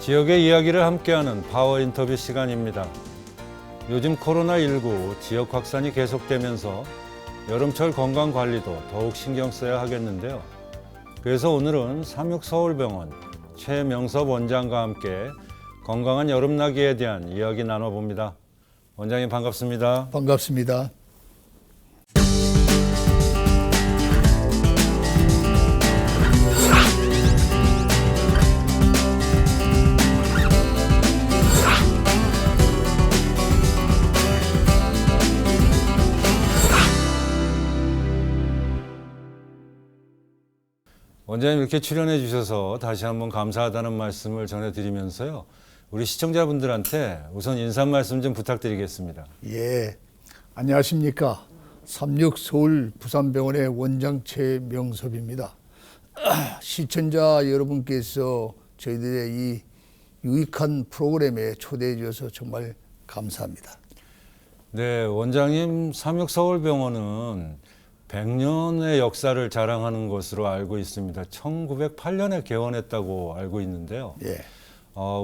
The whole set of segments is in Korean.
지역의 이야기를 함께하는 파워 인터뷰 시간입니다. 요즘 코로나19 지역 확산이 계속되면서 여름철 건강 관리도 더욱 신경 써야 하겠는데요. 그래서 오늘은 삼육서울병원 최명섭 원장과 함께 건강한 여름나기에 대한 이야기 나눠봅니다. 원장님 반갑습니다. 반갑습니다. 원장님 이렇게 출연해 주셔서 다시 한번 감사하다는 말씀을 전해드리면서요. 우리 시청자분들한테 우선 인사 말씀 좀 부탁드리겠습니다. 예, 안녕하십니까. 삼육서울 부산병원의 원장 최명섭입니다. 시청자 여러분께서 저희들의 이 유익한 프로그램에 초대해 주셔서 정말 감사합니다. 네, 원장님 삼육서울병원은 100년의 역사를 자랑하는 것으로 알고 있습니다. 1908년에 개원했다고 알고 있는데요. 예.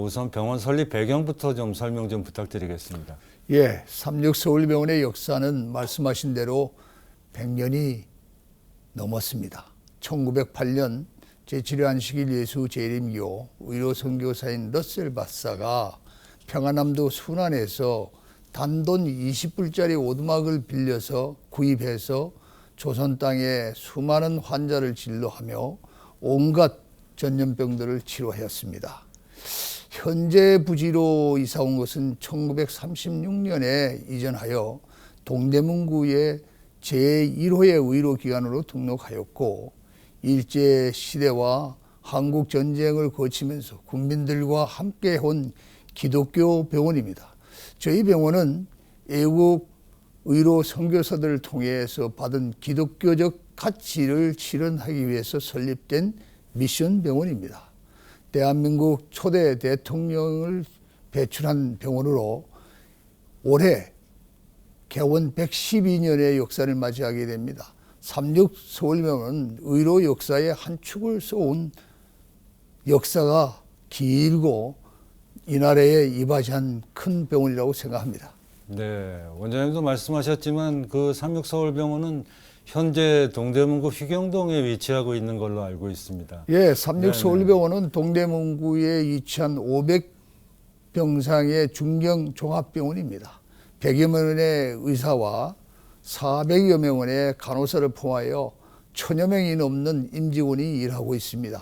우선 병원 설립 배경부터 좀 설명 좀 부탁드리겠습니다. 예, 삼육서울병원의 역사는 말씀하신 대로 100년이 넘었습니다. 1908년 제7회 예수 재림교 의료 선교사인 러셀 박사가 평안남도 순안에서 단돈 20불짜리 오두막을 빌려서 구입해서 조선 땅에 수많은 환자를 진료하며 온갖 전염병들을 치료하였습니다. 현재 부지로 이사 온 것은 1936년에 이전하여 동대문구의 제1호의 의료기관으로 등록하였고 일제시대와 한국전쟁을 거치면서 국민들과 함께 온 기독교 병원입니다. 저희 병원은 애국 의료 선교사들을 통해서 받은 기독교적 가치를 실현하기 위해서 설립된 미션 병원입니다. 대한민국 초대 대통령을 배출한 병원으로 올해 개원 112년의 역사를 맞이하게 됩니다. 삼육서울병원은 의료 역사의 한 축을 쏘은 역사가 길고 이 나라에 이바지한 큰 병원이라고 생각합니다. 네, 원장님도 말씀하셨지만 그 삼육서울병원은 현재 동대문구 휘경동에 위치하고 있는 걸로 알고 있습니다. 예, 삼육서울병원은 동대문구에 위치한 500병상의 중경 종합병원입니다. 100여 명의 의사와 400여 명의 간호사를 포함하여 1000여 명이 넘는 임직원이 일하고 있습니다.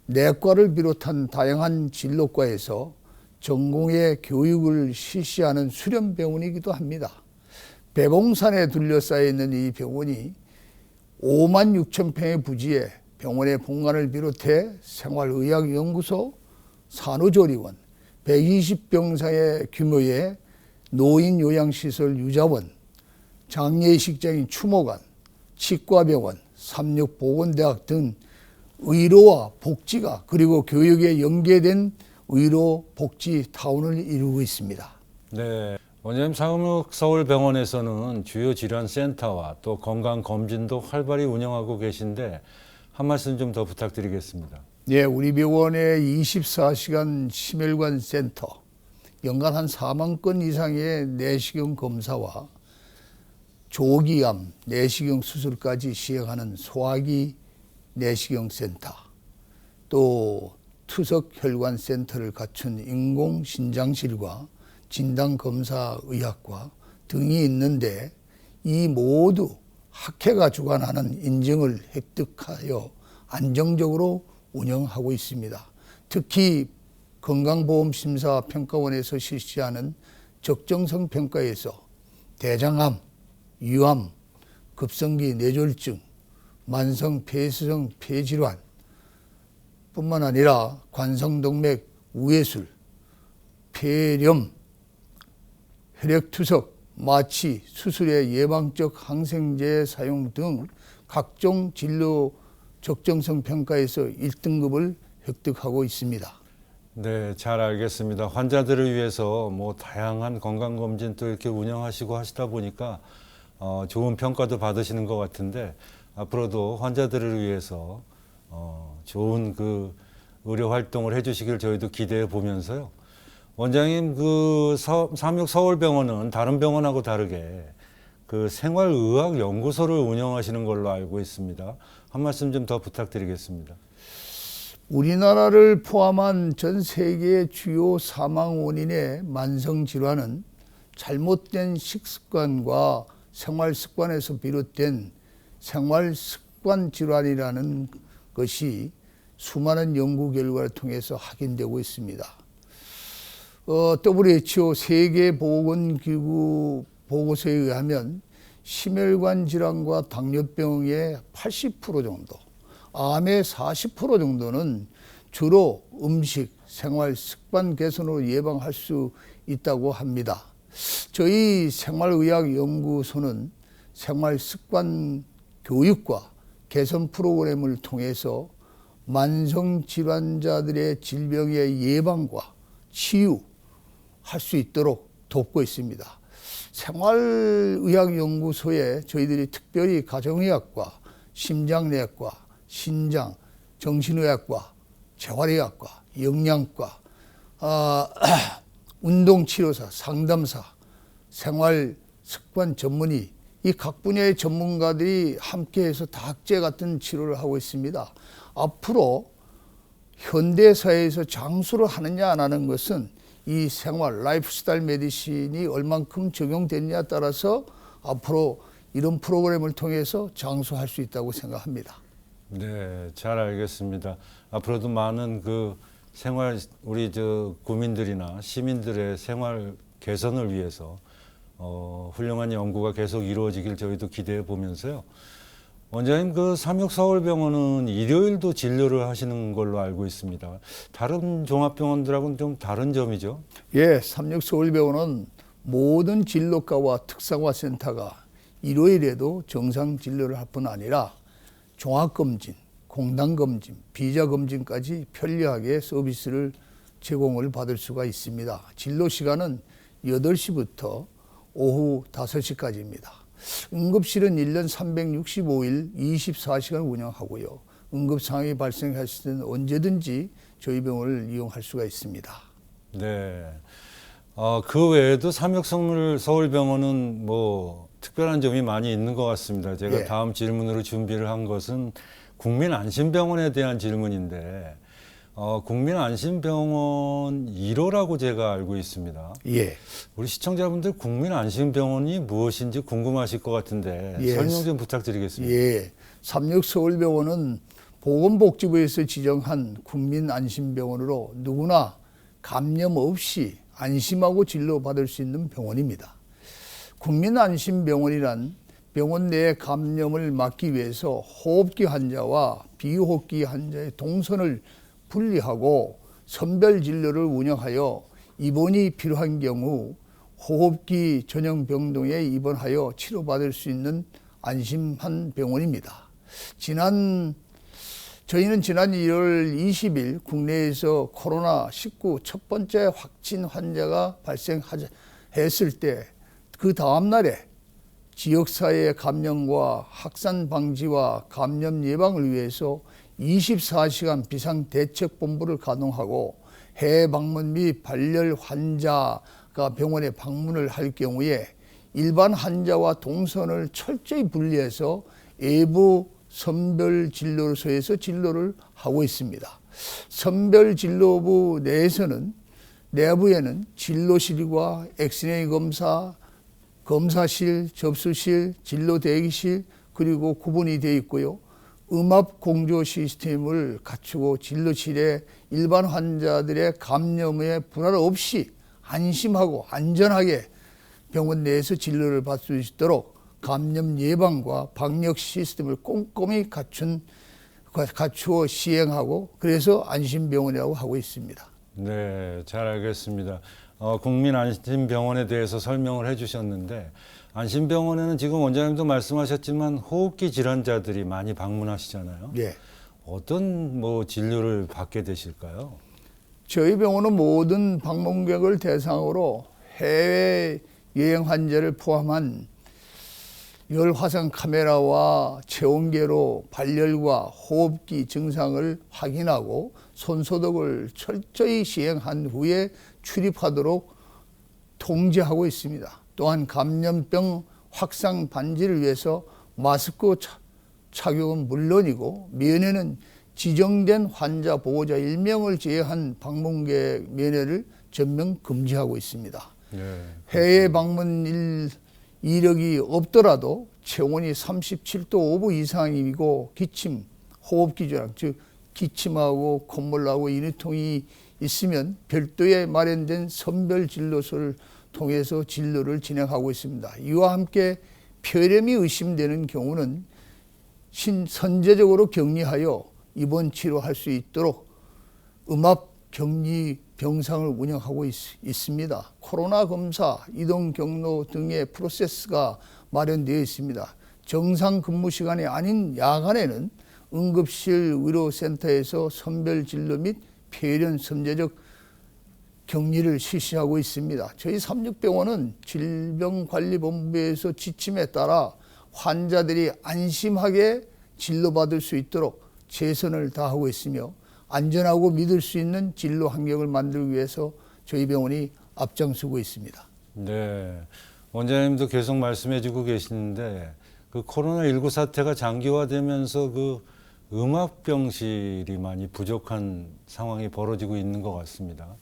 내과를 비롯한 다양한 진료과에서 전공의 교육을 실시하는 수련병원이기도 합니다. 배봉산에 둘러싸여 있는 이 병원이 5만 6천 평의 부지에 병원의 본관을 비롯해 생활의학연구소, 산후조리원, 120병상의 규모의 노인요양시설 유자원, 장례식장인 추모관, 치과병원, 삼육보건대학 등 의료와 복지가 그리고 교육에 연계된 의료 복지 타운을 이루고 있습니다. 네, 원장님 삼육서울병원에서는 주요 질환 센터와 또 건강 검진도 활발히 운영하고 계신데 한 말씀 좀 더 부탁드리겠습니다. 네, 우리 병원의 24시간 심혈관 센터, 연간 한 4만 건 이상의 내시경 검사와 조기암, 내시경 수술까지 시행하는 소화기 내시경 센터, 또 투석혈관 센터를 갖춘 인공신장실과 진단검사의학과 등이 있는데 이 모두 학회가 주관하는 인증을 획득하여 안정적으로 운영하고 있습니다. 특히 건강보험심사평가원에서 실시하는 적정성 평가에서 대장암, 유암, 급성기 뇌졸중, 만성 폐쇄성 폐질환 뿐만 아니라 관성동맥 우회술, 폐렴, 혈액투석, 마취, 수술의 예방적 항생제 사용 등 각종 진료 적정성 평가에서 1등급을 획득하고 있습니다. 네, 잘 알겠습니다. 환자들을 위해서 다양한 건강검진 또 이렇게 운영하시고 하시다 보니까 좋은 평가도 받으시는 것 같은데 앞으로도 환자들을 위해서 좋은 의료 활동을 해주시길 저희도 기대해 보면서요. 원장님, 삼육 서울병원은 다른 병원하고 다르게 그 생활의학 연구소를 운영하시는 걸로 알고 있습니다. 한 말씀 좀 더 부탁드리겠습니다. 우리나라를 포함한 전 세계의 주요 사망 원인의 만성 질환은 잘못된 식습관과 생활 습관에서 비롯된 생활 습관 질환이라는 것이 수많은 연구 결과를 통해서 확인되고 있습니다. WHO 세계보건기구 보고서에 의하면 심혈관 질환과 당뇨병의 80% 정도, 암의 40% 정도는 주로 음식, 생활 습관 개선으로 예방할 수 있다고 합니다. 저희 생활의학연구소는 생활 습관 교육과 개선 프로그램을 통해서 만성 질환자들의 질병의 예방과 치유할 수 있도록 돕고 있습니다. 생활의학연구소에 저희들이 특별히 가정의학과, 심장내과, 신장, 정신의학과, 재활의학과, 영양과, 운동치료사, 상담사, 생활습관 전문의, 이 각 분야의 전문가들이 함께해서 다학제 같은 치료를 하고 있습니다. 앞으로 현대사회에서 장수를 하느냐 안 하는 것은 이 생활, 라이프스타일 메디신이 얼만큼 적용됐냐에 따라서 앞으로 이런 프로그램을 통해서 장수할 수 있다고 생각합니다. 네, 잘 알겠습니다. 앞으로도 많은 생활, 우리 국민들이나 시민들의 생활 개선을 위해서 훌륭한 연구가 계속 이루어지길 저희도 기대해 보면서요. 원장님, 삼육서울병원은 일요일도 진료를 하시는 걸로 알고 있습니다. 다른 종합병원들하고는 좀 다른 점이죠? 예, 삼육서울병원은 모든 진료과와 특성화센터가 일요일에도 정상 진료를 할 뿐 아니라 종합검진, 공단검진, 비자검진까지 편리하게 서비스를 제공을 받을 수가 있습니다. 진료 시간은 8시부터 오후 5시까지입니다. 응급실은 1년 365일 24시간 운영하고요. 응급 상황이 발생했을 때는 언제든지 저희 병원을 이용할 수가 있습니다. 네. 그 외에도 삼육서울병원은 특별한 점이 많이 있는 것 같습니다. 제가 예. 다음 질문으로 준비를 한 것은 국민안심병원에 대한 질문인데 국민안심병원 1호라고 제가 알고 있습니다. 예. 우리 시청자분들 국민안심병원이 무엇인지 궁금하실 것 같은데 예. 설명 좀 부탁드리겠습니다. 예. 삼육서울병원은 보건복지부에서 지정한 국민안심병원으로 누구나 감염 없이 안심하고 진료받을 수 있는 병원입니다. 국민안심병원이란 병원 내의 감염을 막기 위해서 호흡기 환자와 비호흡기 환자의 동선을 분리하고 선별 진료를 운영하여 입원이 필요한 경우 호흡기 전용 병동에 입원하여 치료받을 수 있는 안심한 병원입니다. 저희는 지난 1월 20일 국내에서 코로나19 첫 번째 확진 환자가 발생했을 때 그 다음 날에 지역사회의 감염과 확산 방지와 감염 예방을 위해서 24시간 비상대책본부를 가동하고 해외 방문 및 발열 환자가 병원에 방문을 할 경우에 일반 환자와 동선을 철저히 분리해서 외부 선별진료소에서 진료를 하고 있습니다. 선별진료부 내부에는 진료실과 엑스레이 검사실, 접수실, 진료 대기실 그리고 구분이 되어 있고요. 음압 공조 시스템을 갖추고 진료실에 일반 환자들의 감염에 불안 없이 안심하고 안전하게 병원 내에서 진료를 받을 수 있도록 감염 예방과 방역 시스템을 꼼꼼히 갖추어 시행하고 그래서 안심병원이라고 하고 있습니다. 네, 잘 알겠습니다. 국민안심병원에 대해서 설명을 해주셨는데 안심병원에는 지금 원장님도 말씀하셨지만 호흡기 질환자들이 많이 방문하시잖아요. 예. 어떤 진료를 받게 되실까요? 저희 병원은 모든 방문객을 대상으로 해외 여행 환자를 포함한 열 화상 카메라와 체온계로 발열과 호흡기 증상을 확인하고 손소독을 철저히 시행한 후에 출입하도록 통제하고 있습니다. 또한 감염병 확산 방지를 위해서 마스크 착용은 물론이고 면회는 지정된 환자 보호자 1명을 제외한 방문객 면회를 전면 금지하고 있습니다. 네. 해외 방문 이력이 없더라도 체온이 37도 5분 이상이고 기침, 호흡기 질환, 즉 기침하고 콧물나고 인후통이 있으면 별도의 마련된 선별 진료소를 통해서 진료를 진행하고 있습니다. 이와 함께 폐렴이 의심되는 경우는 선제적으로 격리하여 입원 치료할 수 있도록 음압 격리 병상을 운영하고 있습니다. 코로나 검사, 이동 경로 등의 프로세스가 마련되어 있습니다. 정상 근무 시간이 아닌 야간에는 응급실 의료센터에서 선별 진료 및 폐렴 선제적 격리를 실시하고 있습니다. 저희 삼육병원은 질병관리본부에서 지침에 따라 환자들이 안심하게 진료받을 수 있도록 최선을 다하고 있으며 안전하고 믿을 수 있는 진료 환경을 만들기 위해서 저희 병원이 앞장서고 있습니다. 네, 원장님도 계속 말씀해주고 계시는데 그 코로나19 사태가 장기화되면서 그 음압병실이 많이 부족한 상황이 벌어지고 있는 것 같습니다.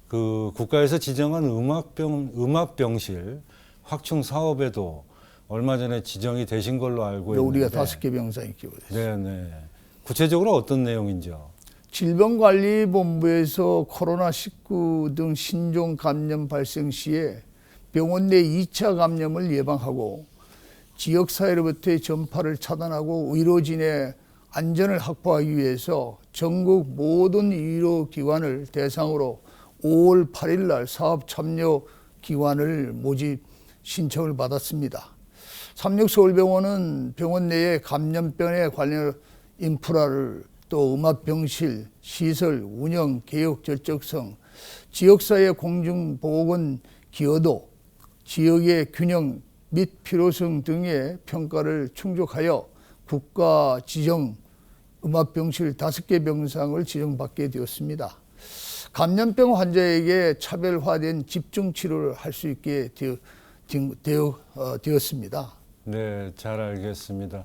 그 국가에서 지정한 음압병실 확충 사업에도 얼마 전에 지정이 되신 걸로 알고 있는데 우리가 5개 병상이 기부됐습니다. 네. 구체적으로 어떤 내용인지요? 질병관리본부에서 코로나19 등 신종 감염 발생 시에 병원 내 2차 감염을 예방하고 지역사회로부터의 전파를 차단하고 의료진의 안전을 확보하기 위해서 전국 모든 의료기관을 대상으로 5월 8일 날 사업 참여 기관을 모집 신청을 받았습니다. 삼육서울병원은 병원 내에 감염병에 관련 인프라를 또 음압병실, 시설, 운영, 개혁 절적성, 지역사회 공중보건 기여도, 지역의 균형 및 필요성 등의 평가를 충족하여 국가 지정 음압병실 5개 병상을 지정받게 되었습니다. 감염병 환자에게 차별화된 집중 치료를 할 수 있게 되었습니다. 네, 잘 알겠습니다.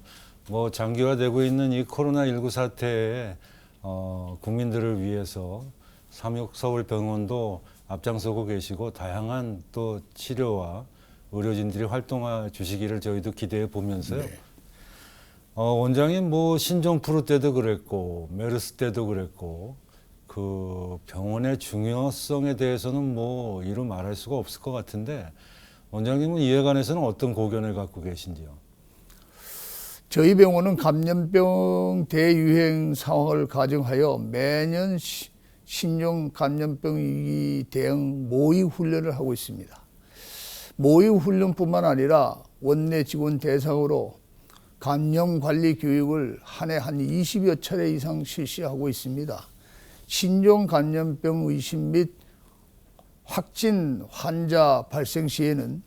뭐 장기화되고 있는 이 코로나19 사태에 국민들을 위해서 삼육서울병원도 앞장서고 계시고 다양한 또 치료와 의료진들이 활동해 주시기를 저희도 기대해 보면서요. 네. 원장님 뭐 신종플루 때도 그랬고 메르스 때도 그랬고 그 병원의 중요성에 대해서는 뭐 이루 말할 수가 없을 것 같은데 원장님은 이에 관해서는 어떤 고견을 갖고 계신지요? 저희 병원은 감염병 대유행 상황을 가정하여 매년 신종 감염병 위기 대응 모의 훈련을 하고 있습니다. 모의 훈련뿐만 아니라 원내 직원 대상으로 감염 관리 교육을 한 해 한 20여 차례 이상 실시하고 있습니다. 신종 감염병 의심 및 확진 환자 발생 시에는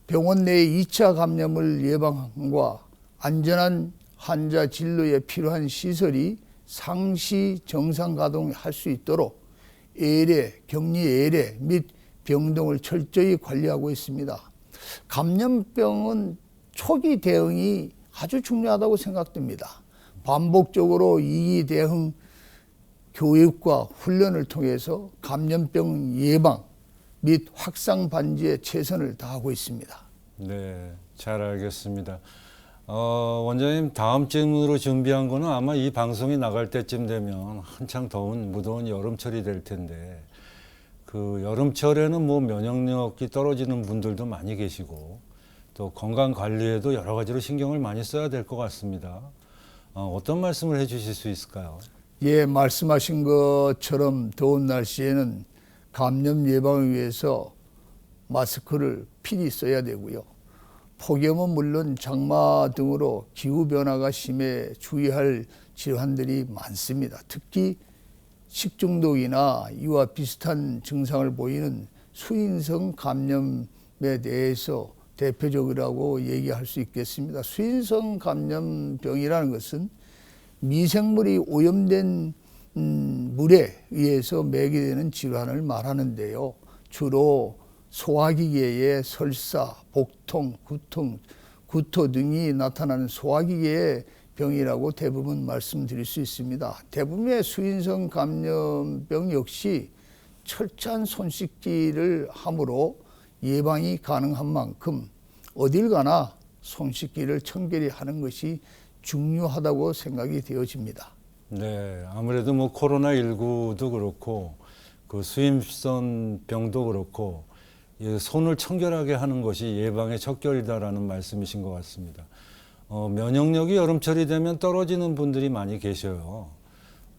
병원 내의 2차 감염을 예방과 안전한 환자 진료에 필요한 시설이 상시 정상 가동할 수 있도록 예래, 격리 예래 및 병동을 철저히 관리하고 있습니다. 감염병은 초기 대응이 아주 중요하다고 생각됩니다. 반복적으로 위기 대응 교육과 훈련을 통해서 감염병 예방 및 확산 반지에 최선을 다하고 있습니다. 네, 잘 알겠습니다. 원장님 다음 질문으로 준비한 거는 아마 이 방송이 나갈 때쯤 되면 한창 무더운 여름철이 될 텐데 그 여름철에는 뭐 면역력이 떨어지는 분들도 많이 계시고 또 건강 관리에도 여러 가지로 신경을 많이 써야 될 것 같습니다. 어떤 말씀을 해주실 수 있을까요? 예, 말씀하신 것처럼 더운 날씨에는 감염 예방을 위해서 마스크를 필히 써야 되고요. 폭염은 물론 장마 등으로 기후변화가 심해 주의할 질환들이 많습니다. 특히 식중독이나 이와 비슷한 증상을 보이는 수인성 감염에 대해서 대표적이라고 얘기할 수 있겠습니다. 수인성 감염병이라는 것은 미생물이 오염된 물에 의해서 매개되는 질환을 말하는데요. 주로 소화기계의 설사, 복통, 구토 등이 나타나는 소화기계의 병이라고 대부분 말씀드릴 수 있습니다. 대부분의 수인성 감염병 역시 철저한 손 씻기를 함으로 예방이 가능한 만큼 어딜 가나 손 씻기를 청결히 하는 것이 중요하다고 생각이 되어집니다. 네, 아무래도 뭐 코로나19도 그렇고 그 수임성 병도 그렇고 이 손을 청결하게 하는 것이 예방의 척결이다라는 말씀이신 것 같습니다. 면역력이 여름철이 되면 떨어지는 분들이 많이 계셔요.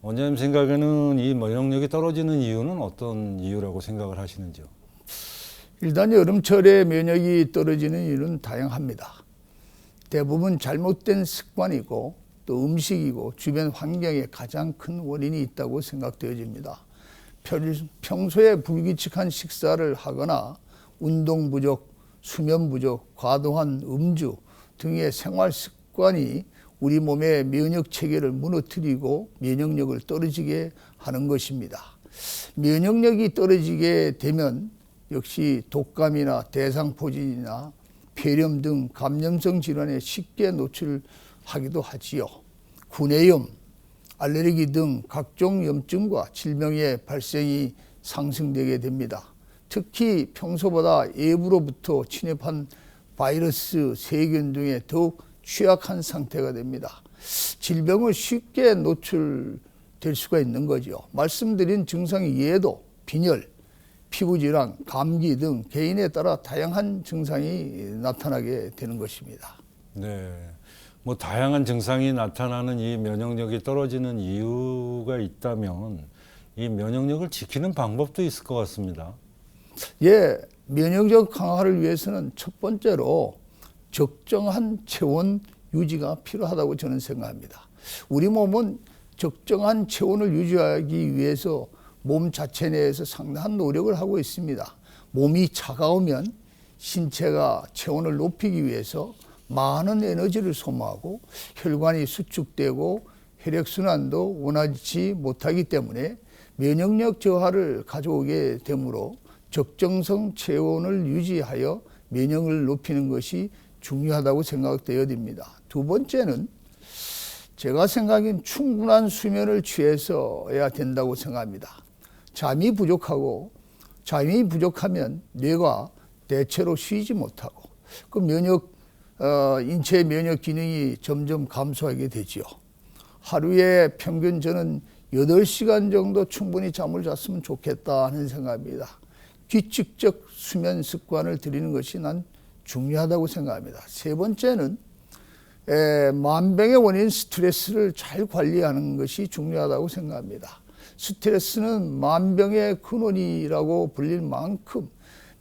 원장님 생각에는 이 면역력이 떨어지는 이유는 어떤 이유라고 생각을 하시는지요? 일단 여름철에 면역이 떨어지는 이유는 다양합니다. 대부분 잘못된 습관이고 또 음식이고 주변 환경에 가장 큰 원인이 있다고 생각되어집니다. 평소에 불규칙한 식사를 하거나 운동 부족, 수면 부족, 과도한 음주 등의 생활 습관이 우리 몸의 면역 체계를 무너뜨리고 면역력을 떨어지게 하는 것입니다. 면역력이 떨어지게 되면 역시 독감이나 대상포진이나 폐렴 등 감염성 질환에 쉽게 노출하기도 하지요. 구내염, 알레르기 등 각종 염증과 질병의 발생이 상승되게 됩니다. 특히 평소보다 외부로부터 침입한 바이러스, 세균 등에 더욱 취약한 상태가 됩니다. 질병을 쉽게 노출될 수가 있는 거죠. 말씀드린 증상 이외에도 빈혈, 피부질환, 감기 등 개인에 따라 다양한 증상이 나타나게 되는 것입니다. 네, 뭐 다양한 증상이 나타나는 이 면역력이 떨어지는 이유가 있다면 이 면역력을 지키는 방법도 있을 것 같습니다. 예, 면역력 강화를 위해서는 첫 번째로 적정한 체온 유지가 필요하다고 저는 생각합니다. 우리 몸은 적정한 체온을 유지하기 위해서 몸 자체 내에서 상당한 노력을 하고 있습니다. 몸이 차가우면 신체가 체온을 높이기 위해서 많은 에너지를 소모하고 혈관이 수축되고 혈액순환도 원활치 못하기 때문에 면역력 저하를 가져오게 되므로 적정성 체온을 유지하여 면역을 높이는 것이 중요하다고 생각되어집니다. 두 번째는 제가 생각엔 충분한 수면을 취해서야 된다고 생각합니다. 잠이 부족하면 뇌가 대체로 쉬지 못하고 그 인체의 면역 기능이 점점 감소하게 되지요. 하루에 평균 저는 8시간 정도 충분히 잠을 잤으면 좋겠다 하는 생각입니다. 규칙적 수면 습관을 들이는 것이 난 중요하다고 생각합니다. 세 번째는 만병의 원인 스트레스를 잘 관리하는 것이 중요하다고 생각합니다. 스트레스는 만병의 근원이라고 불릴 만큼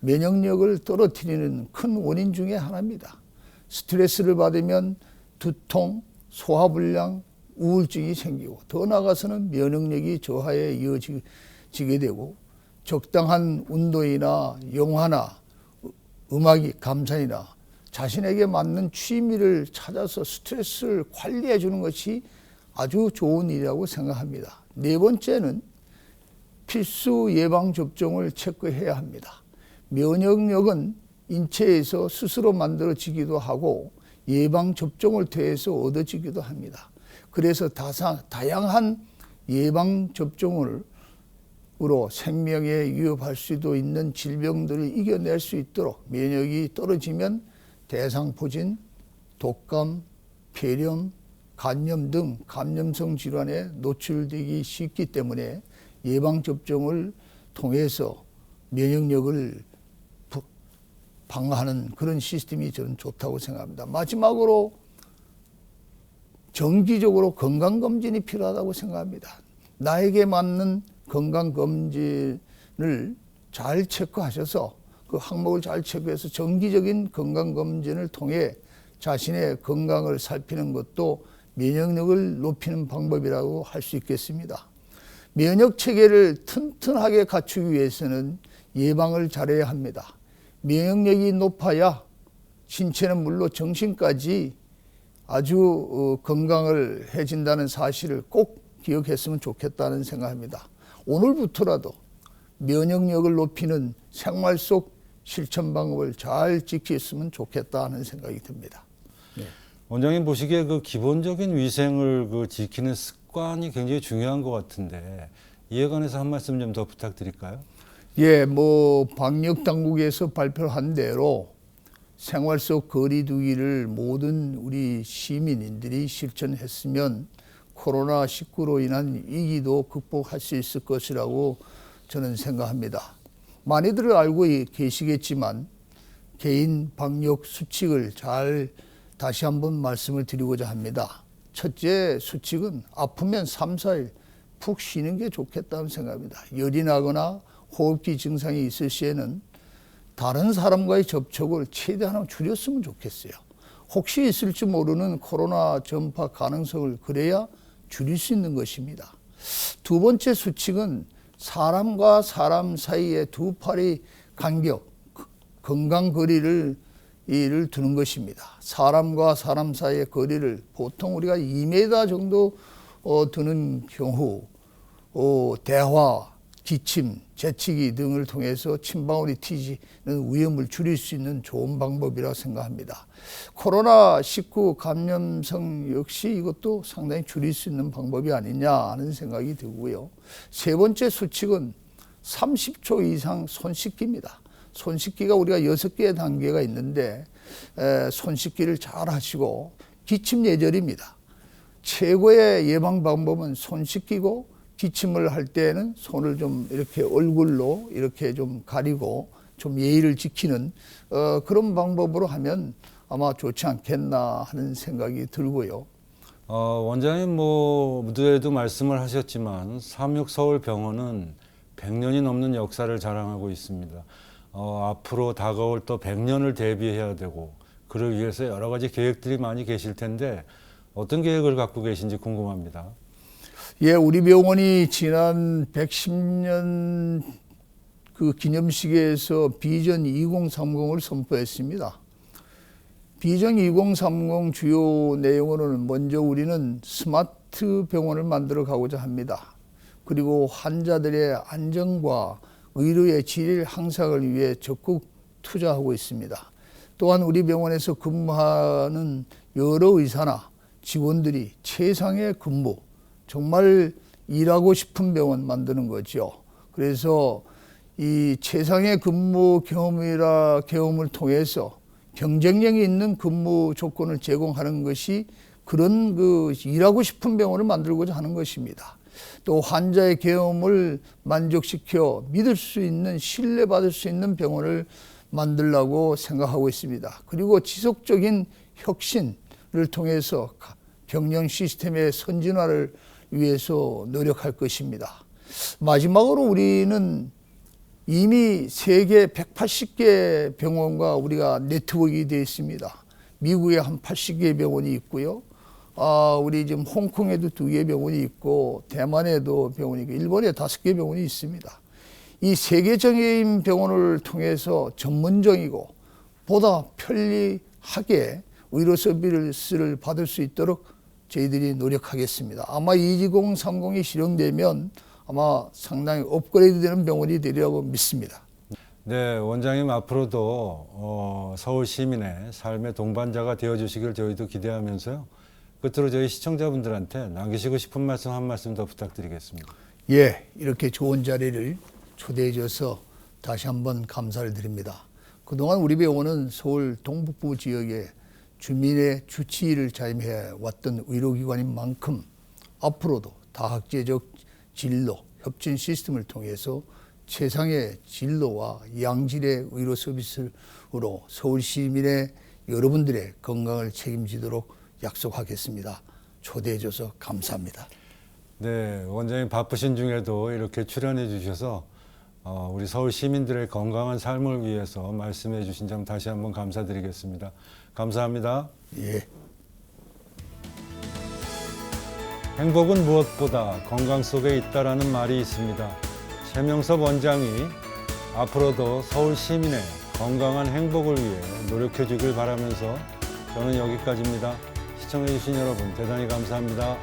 면역력을 떨어뜨리는 큰 원인 중에 하나입니다. 스트레스를 받으면 두통, 소화불량, 우울증이 생기고 더 나아가서는 면역력이 저하에 이어지게 되고 적당한 운동이나 영화나 음악이 감상이나 자신에게 맞는 취미를 찾아서 스트레스를 관리해 주는 것이 아주 좋은 일이라고 생각합니다. 네 번째는 필수 예방접종을 체크해야 합니다. 면역력은 인체에서 스스로 만들어지기도 하고 예방접종을 통해서 얻어지기도 합니다. 그래서 다양한 예방접종으로 생명에 위협할 수도 있는 질병들을 이겨낼 수 있도록 면역이 떨어지면 대상포진, 독감, 폐렴, 간염 등 감염성 질환에 노출되기 쉽기 때문에 예방접종을 통해서 면역력을 방어하는 그런 시스템이 저는 좋다고 생각합니다. 마지막으로 정기적으로 건강검진이 필요하다고 생각합니다. 나에게 맞는 건강검진을 잘 체크하셔서 그 항목을 잘 체크해서 정기적인 건강검진을 통해 자신의 건강을 살피는 것도 면역력을 높이는 방법이라고 할 수 있겠습니다. 면역체계를 튼튼하게 갖추기 위해서는 예방을 잘해야 합니다. 면역력이 높아야 신체는 물론 정신까지 아주 건강을 해진다는 사실을 꼭 기억했으면 좋겠다는 생각합니다. 오늘부터라도 면역력을 높이는 생활 속 실천 방법을 잘 지켰으면 좋겠다는 생각이 듭니다. 원장님 보시기에 그 기본적인 위생을 지키는 습관이 굉장히 중요한 것 같은데 이에 관해서 한 말씀 좀 더 부탁드릴까요? 예, 뭐 방역 당국에서 발표한 대로 생활 속 거리 두기를 모든 우리 시민인들이 실천했으면 코로나19로 인한 위기도 극복할 수 있을 것이라고 저는 생각합니다. 많이들 알고 계시겠지만 개인 방역 수칙을 잘 다시 한번 말씀을 드리고자 합니다. 첫째 수칙은 아프면 3, 4일 푹 쉬는 게 좋겠다는 생각입니다. 열이 나거나 호흡기 증상이 있을 시에는 다른 사람과의 접촉을 최대한 줄였으면 좋겠어요. 혹시 있을지 모르는 코로나 전파 가능성을 그래야 줄일 수 있는 것입니다. 두 번째 수칙은 사람과 사람 사이에 두 팔의 간격, 건강 거리를 두는 것입니다. 사람과 사람 사이의 거리를 보통 우리가 2m 정도 두는 경우 대화, 기침, 재치기 등을 통해서 침방울이 튀지는 위험을 줄일 수 있는 좋은 방법이라고 생각합니다. 코로나19 감염성 역시 이것도 상당히 줄일 수 있는 방법이 아니냐 하는 생각이 들고요. 세 번째 수칙은 30초 이상 손 씻기입니다. 손 씻기가 우리가 6개의 단계가 있는데 손 씻기를 잘 하시고 기침 예절입니다. 최고의 예방 방법은 손 씻기고 기침을 할 때는 손을 좀 이렇게 얼굴로 이렇게 좀 가리고 좀 예의를 지키는 그런 방법으로 하면 아마 좋지 않겠나 하는 생각이 들고요. 원장님 무대에도 말씀을 하셨지만 삼육서울병원은 100년이 넘는 역사를 자랑하고 있습니다. 앞으로 다가올 또 100년을 대비해야 되고 그를 위해서 여러 가지 계획들이 많이 계실 텐데 어떤 계획을 갖고 계신지 궁금합니다. 예, 우리 병원이 지난 110년 그 기념식에서 비전 2030을 선포했습니다. 비전 2030 주요 내용으로는 먼저 우리는 스마트 병원을 만들어 가고자 합니다. 그리고 환자들의 안전과 의료의 질 향상을 위해 적극 투자하고 있습니다. 또한 우리 병원에서 근무하는 여러 의사나 직원들이 최상의 근무, 정말 일하고 싶은 병원 만드는 거죠. 그래서 이 최상의 근무 경험을 통해서 경쟁력이 있는 근무 조건을 제공하는 것이 그런 일하고 싶은 병원을 만들고자 하는 것입니다. 또 환자의 경험을 만족시켜 믿을 수 있는, 신뢰받을 수 있는 병원을 만들려고 생각하고 있습니다. 그리고 지속적인 혁신을 통해서 경영 시스템의 선진화를 위해서 노력할 것입니다. 마지막으로 우리는 이미 세계 180개 병원과 우리가 네트워크가 되어 있습니다. 미국에 한 80개 병원이 있고요. 우리 지금 홍콩에도 2개 병원이 있고 대만에도 병원이 있고 일본에 5개 병원이 있습니다. 이 세계적인 병원을 통해서 전문적이고 보다 편리하게 의료 서비스를 받을 수 있도록 저희들이 노력하겠습니다. 아마 2030이 실현되면 아마 상당히 업그레이드되는 병원이 되리라고 믿습니다. 네, 원장님 앞으로도 서울 시민의 삶의 동반자가 되어주시길 저희도 기대하면서요. 끝으로 저희 시청자분들한테 남기시고 싶은 말씀 한 말씀 더 부탁드리겠습니다. 예, 이렇게 좋은 자리를 초대해 줘서 다시 한번 감사를 드립니다. 그동안 우리 병원은 서울 동북부 지역에 주민의 주치의를 자임해 왔던 의료기관인 만큼 앞으로도 다학제적 진로, 협진 시스템을 통해서 최상의 진로와 양질의 의료 서비스로 서울 시민의 여러분들의 건강을 책임지도록 약속하겠습니다. 초대해 줘서 감사합니다. 네, 원장님 바쁘신 중에도 이렇게 출연해 주셔서 우리 서울 시민들의 건강한 삶을 위해서 말씀해 주신 점 다시 한번 감사드리겠습니다. 감사합니다. 예. 행복은 무엇보다 건강 속에 있다라는 말이 있습니다. 최명섭 원장이 앞으로도 서울 시민의 건강한 행복을 위해 노력해 주길 바라면서 저는 여기까지입니다. 시청해 주신 여러분 대단히 감사합니다.